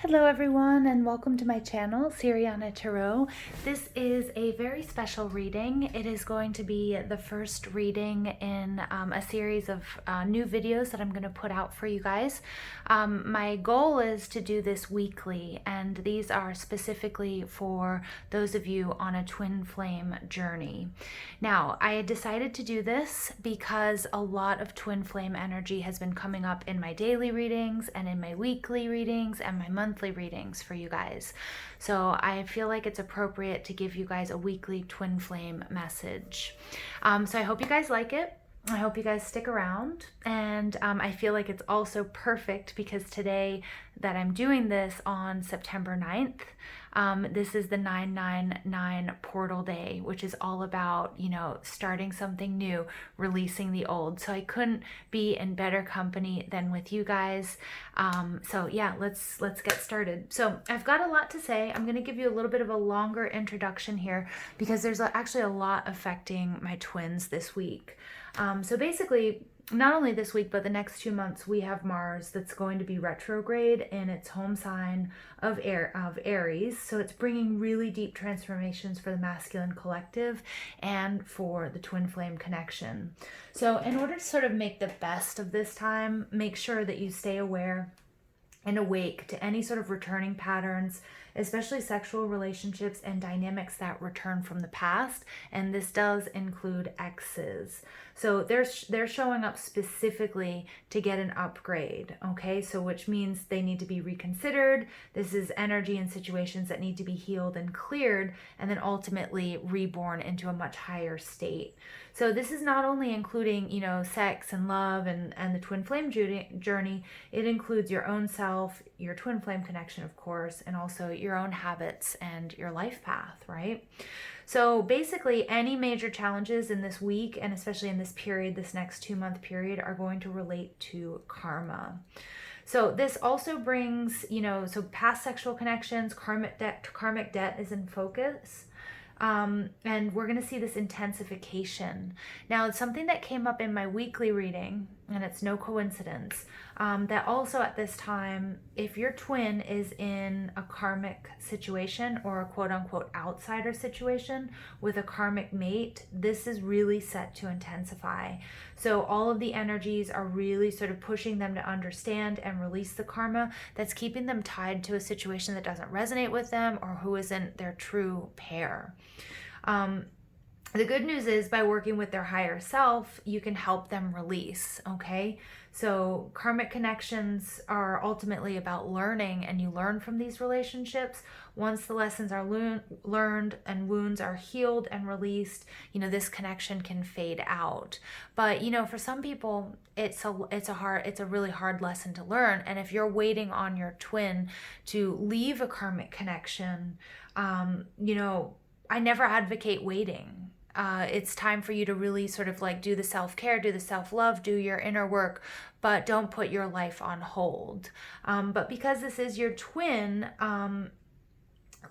Hello everyone and welcome to my channel, Siriana Tarot. This is a very special reading. It is going to be the first reading in a series of new videos that I'm going to put out for you guys. My goal is to do this weekly, and these are specifically for those of you on a twin flame journey. Now, I decided to do this because a lot of twin flame energy has been coming up in my daily readings and in my weekly readings and my monthly readings for you guys. So I feel like it's appropriate to give you guys a weekly twin flame message. So I hope you guys like it. I hope you guys stick around, and I feel like it's also perfect because today that I'm doing this on September 9th, this is the 999 portal day, which is all about, starting something new, releasing the old. So I couldn't be in better company than with you guys. So yeah, let's get started. So I've got a lot to say. I'm going to give you a little bit of a longer introduction here because there's actually a lot affecting my twins this week. So basically, not only this week, but the next 2 months, we have Mars that's going to be retrograde in its home sign of Aries. So it's bringing really deep transformations for the masculine collective and for the twin flame connection. So in order to sort of make the best of this time, make sure that you stay aware and awake to any sort of returning patterns, especially sexual relationships and dynamics that return from the past. And this does include exes. So they're showing up specifically to get an upgrade, okay? So which means they need to be reconsidered. This is energy and situations that need to be healed and cleared, and then ultimately reborn into a much higher state. So this is not only including, sex and love and the twin flame journey, it includes your own self, your twin flame connection, of course, and also your own habits and your life path, right? So basically, any major challenges in this week, and especially in this period, this next 2-month period, are going to relate to karma. So this also brings, so past sexual connections, karmic debt is in focus. And we're going to see this intensification. Now, it's something that came up in my weekly reading, and it's no coincidence, that also at this time, if your twin is in a karmic situation or a quote-unquote outsider situation with a karmic mate, this is really set to intensify. So all of the energies are really sort of pushing them to understand and release the karma that's keeping them tied to a situation that doesn't resonate with them or who isn't their true pair. The good news is by working with their higher self, you can help them release, okay? So karmic connections are ultimately about learning, and you learn from these relationships. Once the lessons are learned and wounds are healed and released, this connection can fade out. But, for some people, it's a really hard lesson to learn. And if you're waiting on your twin to leave a karmic connection, I never advocate waiting. It's time for you to really sort of do the self-care, do the self-love, do your inner work, but don't put your life on hold. But because this is your twin,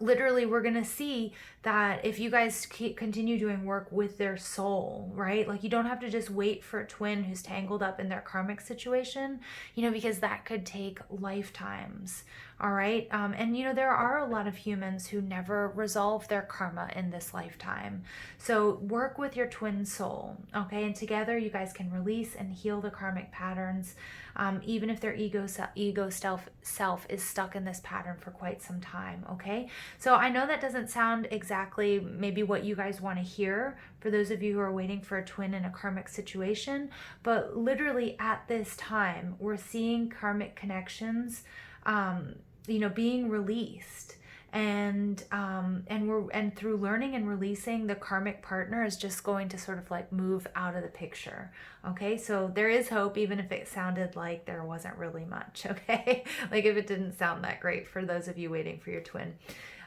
literally we're going to see that if you guys continue doing work with their soul, right? You don't have to just wait for a twin who's tangled up in their karmic situation, because that could take lifetimes. All right. And there are a lot of humans who never resolve their karma in this lifetime. So work with your twin soul. Okay. And together you guys can release and heal the karmic patterns. Even if their ego self is stuck in this pattern for quite some time. Okay. So I know that doesn't sound exactly maybe what you guys want to hear for those of you who are waiting for a twin in a karmic situation, but literally at this time, we're seeing karmic connections, being released, and through learning and releasing, the karmic partner is just going to sort of move out of the picture. Okay, so there is hope, even if it sounded like there wasn't really much. Okay, if it didn't sound that great for those of you waiting for your twin.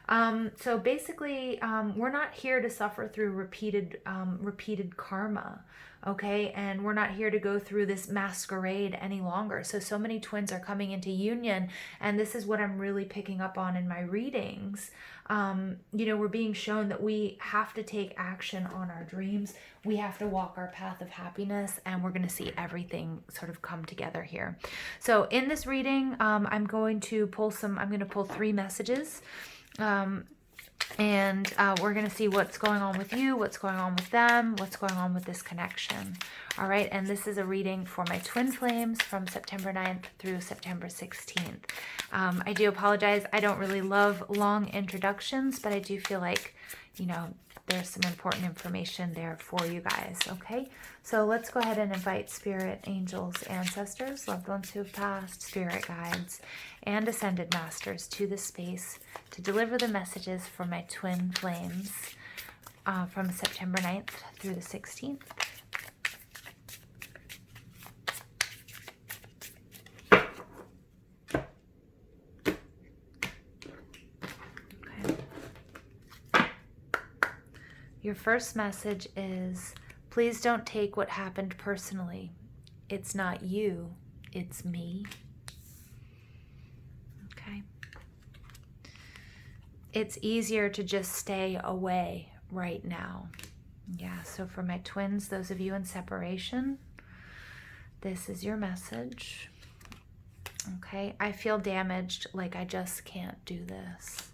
So basically, we're not here to suffer through repeated karma, okay? And we're not here to go through this masquerade any longer. So many twins are coming into union, and this is what I'm really picking up on in my readings. You know, we're being shown that we have to take action on our dreams. We have to walk our path of happiness, and we're going to see everything sort of come together here. So in this reading, I'm going to pull 3 messages. And we're going to see what's going on with you, what's going on with them, what's going on with this connection. All right. And this is a reading for my twin flames from September 9th through September 16th. I do apologize. I don't really love long introductions, but I do feel like, you know, there's some important information there for you guys. Okay. So let's go ahead and invite spirit, angels, ancestors, loved ones who have passed, spirit guides, and ascended masters to this space to deliver the messages for my twin flames from September 9th through the 16th. Okay. Your first message is, please don't take what happened personally. It's not you, it's me. Okay. It's easier to just stay away right now. Yeah, so for my twins, those of you in separation, this is your message. Okay, I feel damaged, like I just can't do this.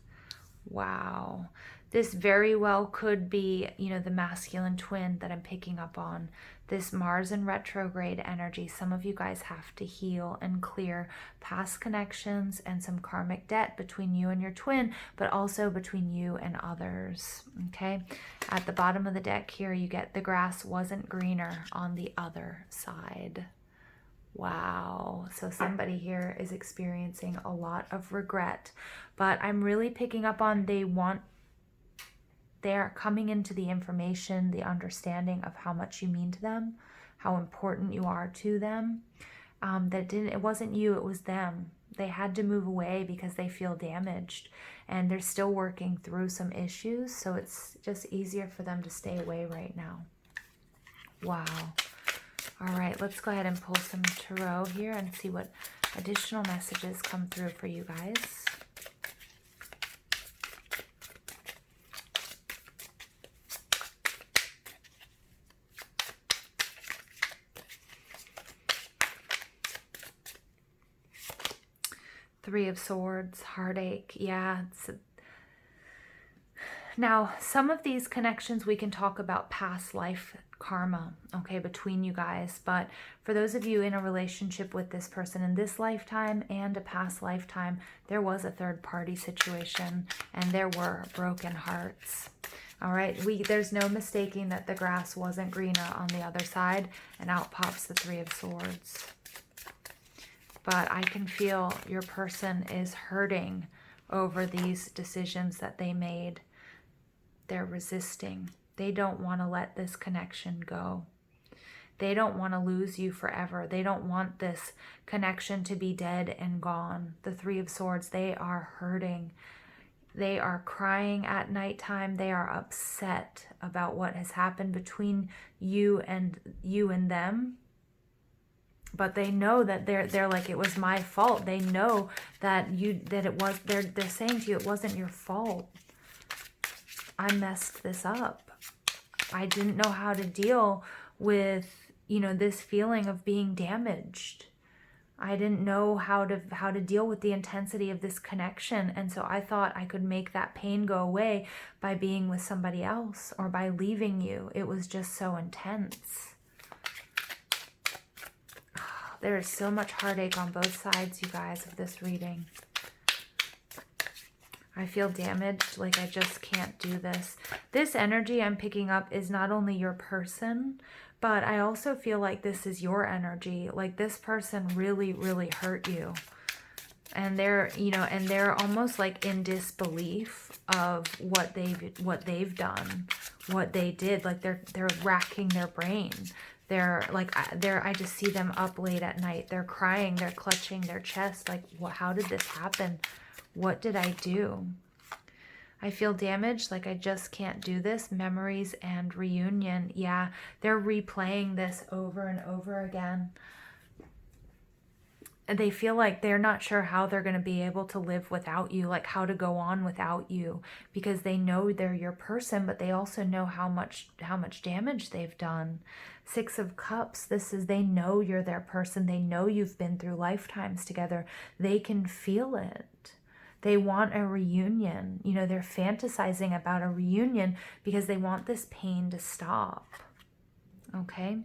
Wow. This very well could be, you know, the masculine twin that I'm picking up on. This Mars in retrograde energy. Some of you guys have to heal and clear past connections and some karmic debt between you and your twin, but also between you and others. Okay. At the bottom of the deck here, you get the grass wasn't greener on the other side. Wow. So somebody here is experiencing a lot of regret, but I'm really picking up on they're coming into the information, the understanding of how much you mean to them, how important you are to them. It wasn't you, it was them. They had to move away because they feel damaged, and they're still working through some issues. So it's just easier for them to stay away right now. Wow. All right, let's go ahead and pull some tarot here and see what additional messages come through for you guys. Three of Swords, heartache. Yeah. Now, some of these connections we can talk about past life karma, okay, between you guys. But for those of you in a relationship with this person in this lifetime and a past lifetime, there was a third party situation and there were broken hearts. All right, there's no mistaking that the grass wasn't greener on the other side, and out pops the Three of Swords. But I can feel your person is hurting over these decisions that they made. They're resisting. They don't want to let this connection go. They don't want to lose you forever. They don't want this connection to be dead and gone. The Three of Swords, they are hurting. They are crying at nighttime. They are upset about what has happened between you and them. But they know that they're like, it was my fault. They know that they're saying to you, it wasn't your fault. I messed this up. I didn't know how to deal with, you know, this feeling of being damaged. I didn't know how to deal with the intensity of this connection. And so I thought I could make that pain go away by being with somebody else or by leaving you. It was just so intense. There is so much heartache on both sides, you guys, of this reading. I feel damaged, like I just can't do this. This energy I'm picking up is not only your person, but I also feel like this is your energy. Like this person really, really hurt you. And they're, you know, and they're almost like in disbelief of what they've done, what they did. Like they're racking their brain. I just see them up late at night. They're crying, they're clutching their chest. Like, how did this happen? What did I do? I feel damaged, like I just can't do this. Memories and reunion. Yeah, they're replaying this over and over again. They feel like they're not sure how they're going to be able to live without you, like how to go on without you, because they know they're your person, but they also know how much damage they've done. 6 of Cups, this is, they know you're their person. They know you've been through lifetimes together. They can feel it. They want a reunion. You know, they're fantasizing about a reunion because they want this pain to stop. Okay,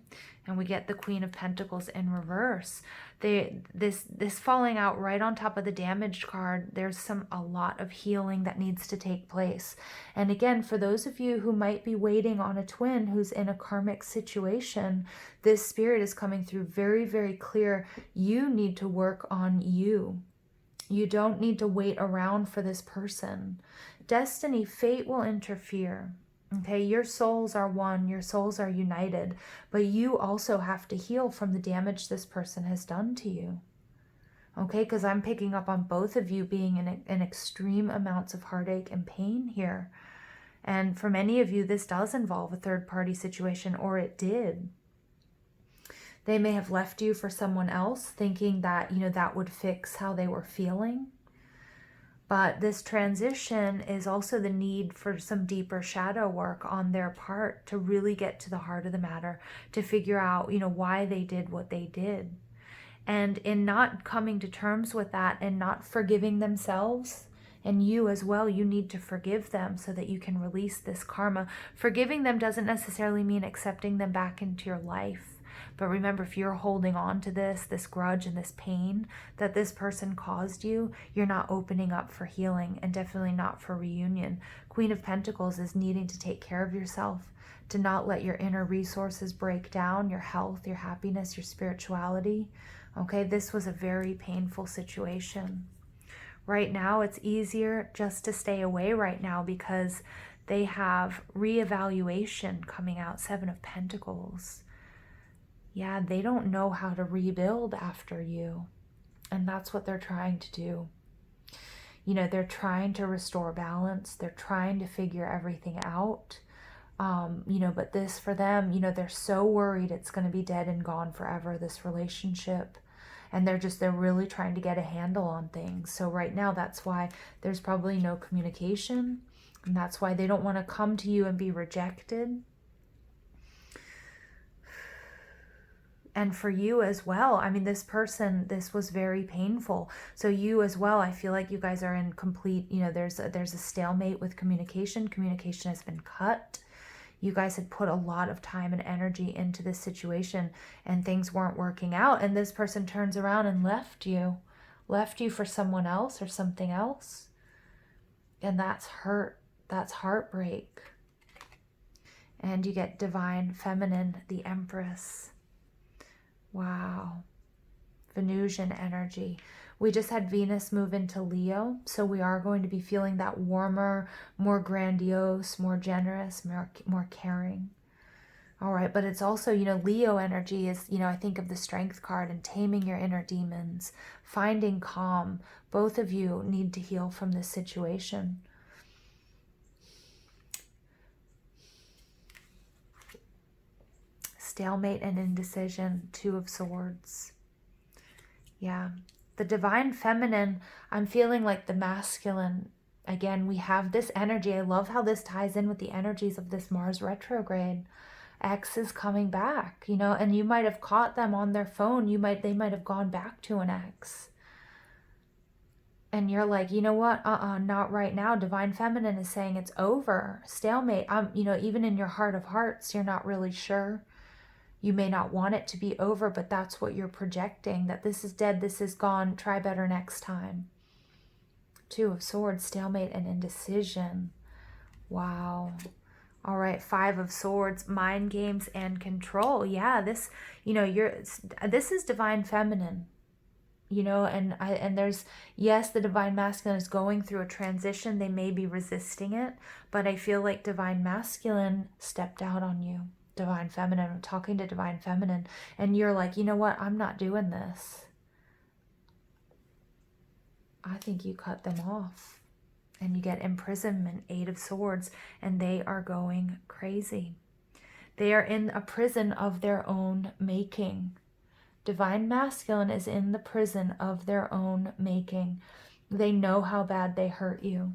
and we get the Queen of Pentacles in reverse. This falling out right on top of the damaged card, there's a lot of healing that needs to take place. And again, for those of you who might be waiting on a twin who's in a karmic situation, this spirit is coming through very, very clear. You need to work on you. You don't need to wait around for this person. Destiny, fate will interfere. Okay, your souls are one, your souls are united, but you also have to heal from the damage this person has done to you. Okay, because I'm picking up on both of you being in extreme amounts of heartache and pain here. And for many of you, this does involve a third-party situation, or it did. They may have left you for someone else, thinking that, you know, that would fix how they were feeling. But this transition is also the need for some deeper shadow work on their part to really get to the heart of the matter, to figure out, you know, why they did what they did. And in not coming to terms with that and not forgiving themselves, and you as well, you need to forgive them so that you can release this karma. Forgiving them doesn't necessarily mean accepting them back into your life. But remember, if you're holding on to this grudge and this pain that this person caused you, you're not opening up for healing, and definitely not for reunion. Queen of Pentacles is needing to take care of yourself, to not let your inner resources break down, your health, your happiness, your spirituality. Okay, this was a very painful situation. Right now, it's easier just to stay away right now because they have reevaluation coming out. 7 of Pentacles. Yeah, they don't know how to rebuild after you. And that's what they're trying to do. You know, they're trying to restore balance. They're trying to figure everything out. You know, but this for them, you know, they're so worried it's going to be dead and gone forever, this relationship. And they're really trying to get a handle on things. So right now, that's why there's probably no communication. And that's why they don't want to come to you and be rejected. And for you as well, I mean, this was very painful. So you as well, I feel like you guys are in complete, you know, there's a stalemate with communication. Communication has been cut. You guys had put a lot of time and energy into this situation and things weren't working out. And this person turns around and left you for someone else or something else. And that's hurt. That's heartbreak. And you get Divine Feminine, the Empress. Wow. Venusian energy. We just had Venus move into Leo, so we are going to be feeling that warmer, more grandiose, more generous, more caring. All right, but it's also, you know, Leo energy is, you know, I think of the Strength card and taming your inner demons, finding calm. Both of you need to heal from this situation. Stalemate and indecision, 2 of Swords. Yeah. The Divine Feminine, I'm feeling like the masculine. Again, we have this energy. I love how this ties in with the energies of this Mars retrograde. Ex is coming back, you know, and you might have caught them on their phone. They might have gone back to an ex. And you're like, you know what? Not right now. Divine Feminine is saying it's over. Stalemate. You know, even in your heart of hearts, you're not really sure. You may not want it to be over, but that's what you're projecting, that this is dead, this is gone, try better next time. 2 of Swords, stalemate and indecision. Wow. All right, 5 of Swords, mind games and control. Yeah, this, you know, this is Divine Feminine. You know, and there's, yes, the Divine Masculine is going through a transition. They may be resisting it, but I feel like Divine Masculine stepped out on you. Divine Feminine, I'm talking to Divine Feminine, and you're like, you know what, I'm not doing this. I think you cut them off, And you get imprisonment, 8 of Swords, and they are going crazy. They are in a prison of their own making. Divine Masculine is in the prison of their own making. They know how bad they hurt you.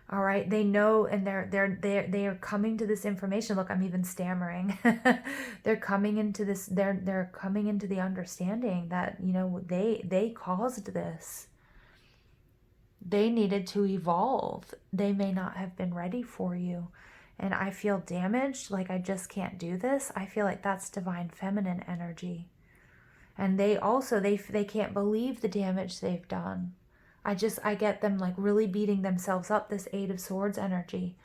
All right, they know, and they are coming to this information. Look, I'm even stammering. They're coming into this. They're coming into the understanding that, you know, they caused this. They needed to evolve. They may not have been ready for you. And I feel damaged, like I just can't do this. I feel like that's Divine Feminine energy. And they also, they can't believe the damage they've done. I get them like really beating themselves up, this 8 of Swords energy.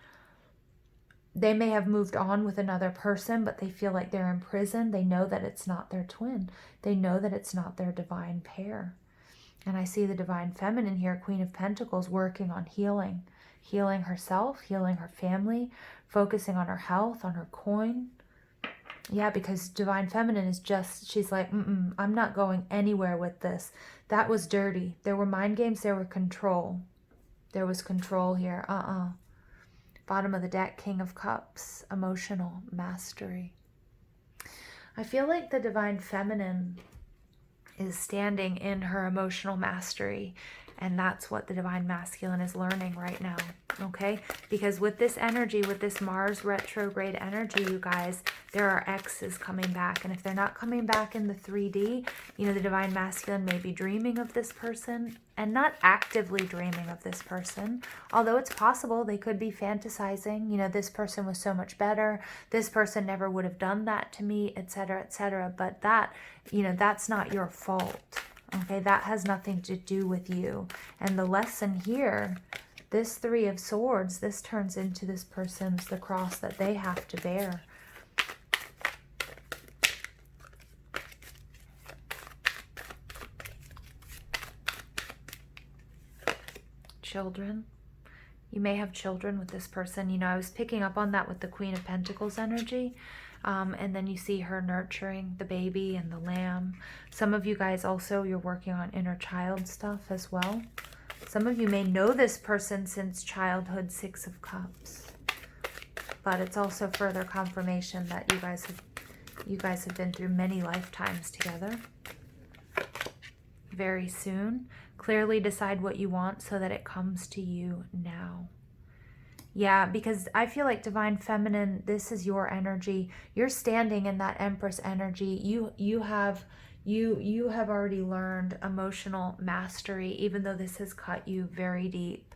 They may have moved on with another person, but they feel like they're in prison. They know that it's not their twin. They know that it's not their divine pair. And I see the Divine Feminine here, Queen of Pentacles, working on healing. Healing herself, healing her family, focusing on her health, on her coin. Yeah, because Divine Feminine is just, she's like, I'm not going anywhere with this. That was dirty. There were mind games, there were control. There was control here. Bottom of the deck, King of Cups, emotional mastery. I feel like the Divine Feminine is standing in her emotional mastery. And that's what the Divine Masculine is learning right now, okay? Because with this energy, with this Mars retrograde energy, you guys, there are exes coming back. And if they're not coming back in the 3D, you know, the Divine Masculine may be dreaming of this person and not actively dreaming of this person. Although it's possible they could be fantasizing, you know, this person was so much better. This person never would have done that to me, etc., etc. But that, you know, that's not your fault. Okay, that has nothing to do with you. And the lesson here, this 3 of Swords, this turns into this person's, the cross that they have to bear. Children. You may have children with this person. You know, I was picking up on that with the Queen of Pentacles energy. And then you see her nurturing the baby and the lamb. Some of you guys also, you're working on inner child stuff as well. Some of you may know this person since childhood, 6 of Cups. But it's also further confirmation that you guys have been through many lifetimes together. Very soon. Clearly decide what you want so that it comes to you now. Yeah, because I feel like Divine Feminine, this is your energy. You're standing in that Empress energy. You have already learned emotional mastery, even though this has cut you very deep,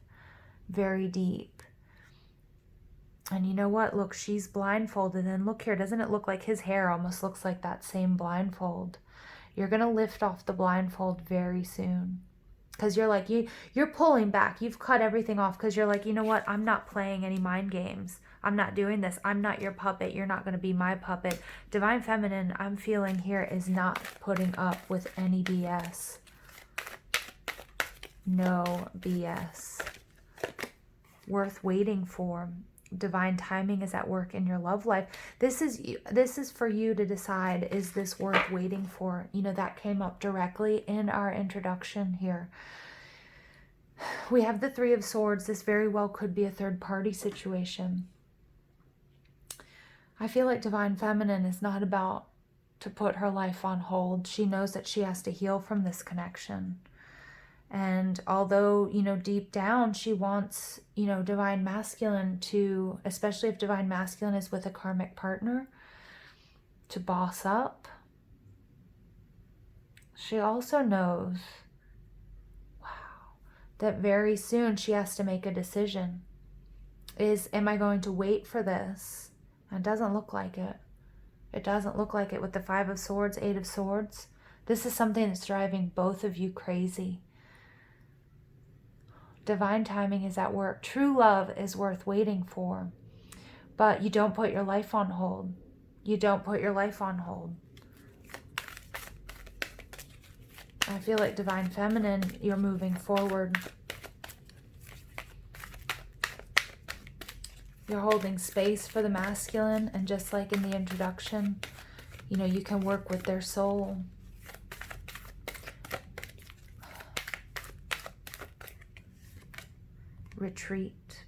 very deep. And you know what? Look, she's blindfolded. And look here, doesn't it look like his hair almost looks like that same blindfold? You're going to lift off the blindfold very soon. Because you're like, you're pulling back. You've cut everything off because you're like, you know what? I'm not playing any mind games. I'm not doing this. I'm not your puppet. You're not going to be my puppet. Divine Feminine, I'm feeling here, is not putting up with any BS. No BS. Worth waiting for. Divine timing is at work in your love life. This is for you to decide, is this worth waiting for? You know, that came up directly in our introduction here. We have the 3 of Swords. This very well could be a third party situation. I feel like Divine Feminine is not about to put her life on hold. She knows that she has to heal from this connection. And although, you know, deep down she wants, you know, Divine Masculine to, especially if Divine Masculine is with a karmic partner, to boss up, she also knows, wow, that very soon she has to make a decision. Am I going to wait for this? And it doesn't look like it. It doesn't look like it with the 5 of Swords, 8 of Swords. This is something that's driving both of you crazy. Divine timing is at work. True love is worth waiting for. But you don't put your life on hold. You don't put your life on hold. I feel like Divine Feminine, you're moving forward. You're holding space for the masculine. And just like in the introduction, you know, you can work with their soul. retreat.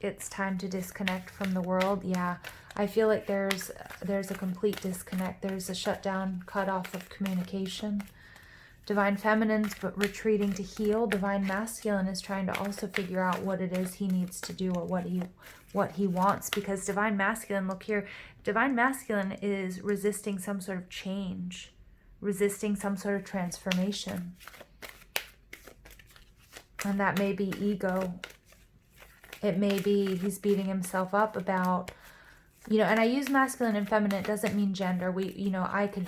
It's time to disconnect from the world. Yeah, I feel like there's a complete disconnect. There's a shutdown, cut off of communication. Divine Feminine's but retreating to heal. Divine Masculine is trying to also figure out what it is he needs to do, or what he wants. Because Divine Masculine, look here, Divine Masculine is resisting some sort of change, resisting some sort of transformation. And that may be ego. It may be he's beating himself up about, you know, and I use masculine and feminine. It doesn't mean gender. I could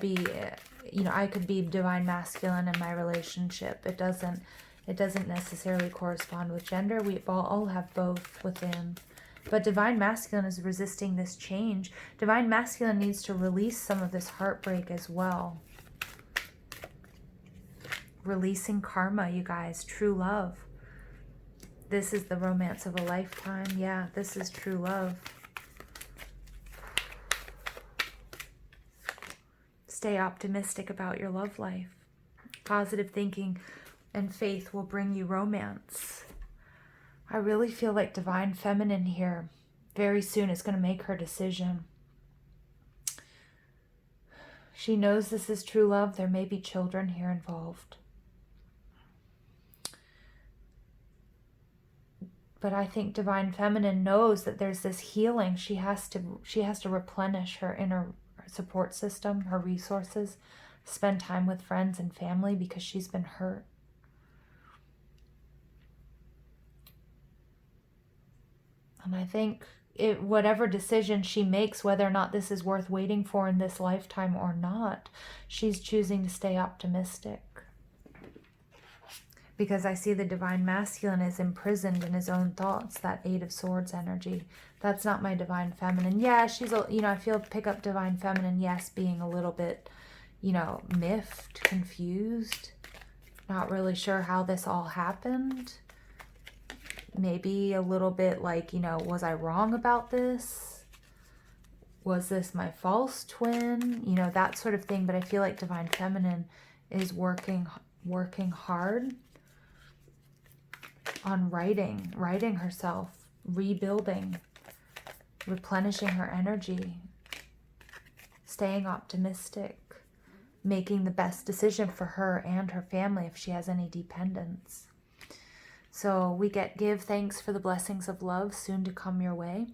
be divine masculine in my relationship. It doesn't necessarily correspond with gender. We all have both within. But divine masculine is resisting this change. Divine masculine needs to release some of this heartbreak as well. Releasing karma, you guys. True love. This is the romance of a lifetime. Yeah, this is true love. Stay optimistic about your love life. Positive thinking and faith will bring you romance. I really feel like Divine Feminine here very soon is going to make her decision. She knows this is true love. There may be children here involved. But I think Divine Feminine knows that there's this healing. She has to replenish her inner support system, her resources, spend time with friends and family because she's been hurt. And I think whatever decision she makes, whether or not this is worth waiting for in this lifetime or not, she's choosing to stay optimistic. Because I see the Divine Masculine is imprisoned in his own thoughts, that Eight of Swords energy. That's not my Divine Feminine. Yeah, I feel pick up Divine Feminine, yes, being a little bit, miffed, confused, not really sure how this all happened. Maybe a little bit like, was I wrong about this? Was this my false twin? That sort of thing. But I feel like Divine Feminine is working hard on righting herself, rebuilding, replenishing her energy, staying optimistic, making the best decision for her and her family if she has any dependents. So we give thanks for the blessings of love soon to come your way.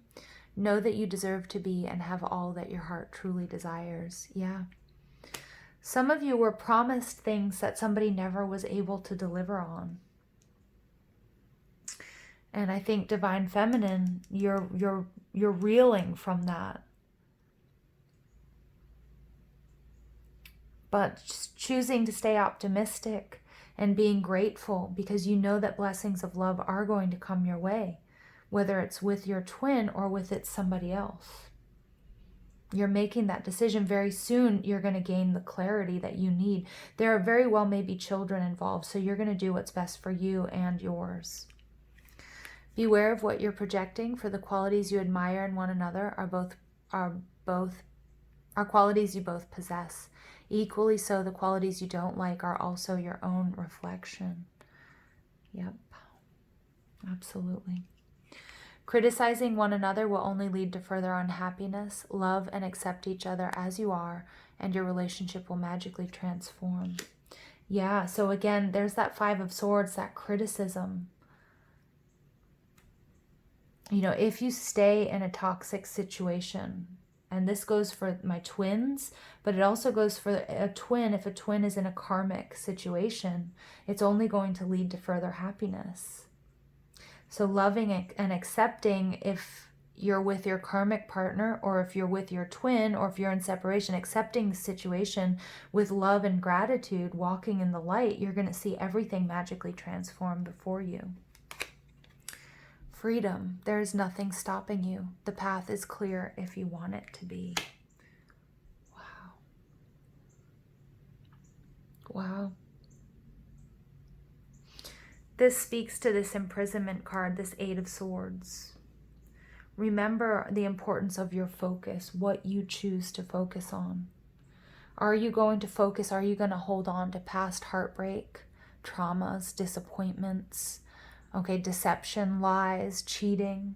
Know that you deserve to be and have all that your heart truly desires. Yeah. Some of you were promised things that somebody never was able to deliver on. And I think Divine Feminine, you're reeling from that. But just choosing to stay optimistic and being grateful because you know that blessings of love are going to come your way, whether it's with your twin or with it's somebody else. You're making that decision. Very soon, you're going to gain the clarity that you need. There are very well maybe children involved, so you're going to do what's best for you and yours. Beware of what you're projecting, for the qualities you admire in one another are qualities you both possess. Equally so, the qualities you don't like are also your own reflection. Yep, absolutely. Criticizing one another will only lead to further unhappiness. Love and accept each other as you are, and your relationship will magically transform. Yeah, so again, there's that Five of Swords, that criticism. If you stay in a toxic situation, and this goes for my twins, but it also goes for a twin. If a twin is in a karmic situation, it's only going to lead to further happiness. So loving and accepting, if you're with your karmic partner, or if you're with your twin, or if you're in separation, accepting the situation with love and gratitude, walking in the light, you're going to see everything magically transform before you. Freedom. There is nothing stopping you. The path is clear if you want it to be. Wow. Wow. This speaks to this imprisonment card, this Eight of Swords. Remember the importance of your focus, what you choose to focus on. Are you going to focus? Are you going to hold on to past heartbreak, traumas, disappointments, Okay, deception, lies, cheating.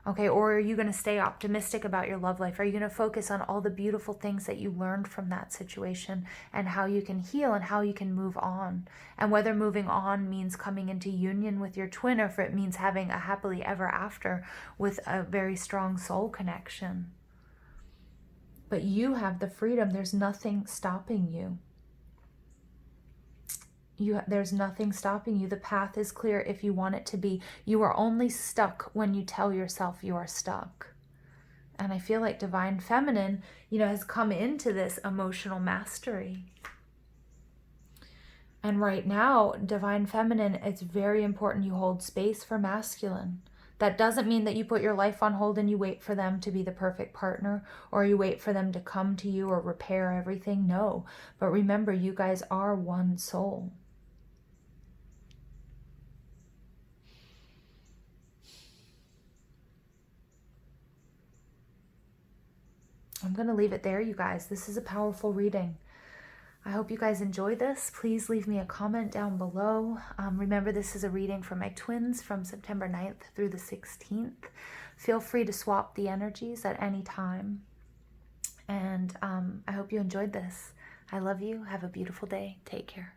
Okay, or are you going to stay optimistic about your love life? Are you going to focus on all the beautiful things that you learned from that situation and how you can heal and how you can move on? And whether moving on means coming into union with your twin, or if it means having a happily ever after with a very strong soul connection. But you have the freedom. There's nothing stopping you. There's nothing stopping you. The path is clear if you want it to be. You are only stuck when you tell yourself you are stuck. And I feel like Divine Feminine, has come into this emotional mastery. And right now, Divine Feminine, it's very important you hold space for Masculine. That doesn't mean that you put your life on hold and you wait for them to be the perfect partner, or you wait for them to come to you or repair everything. No. But remember, you guys are one soul. I'm going to leave it there, you guys. This is a powerful reading. I hope you guys enjoy this. Please leave me a comment down below. Remember, this is a reading for my twins from September 9th through the 16th. Feel free to swap the energies at any time. And I hope you enjoyed this. I love you. Have a beautiful day. Take care.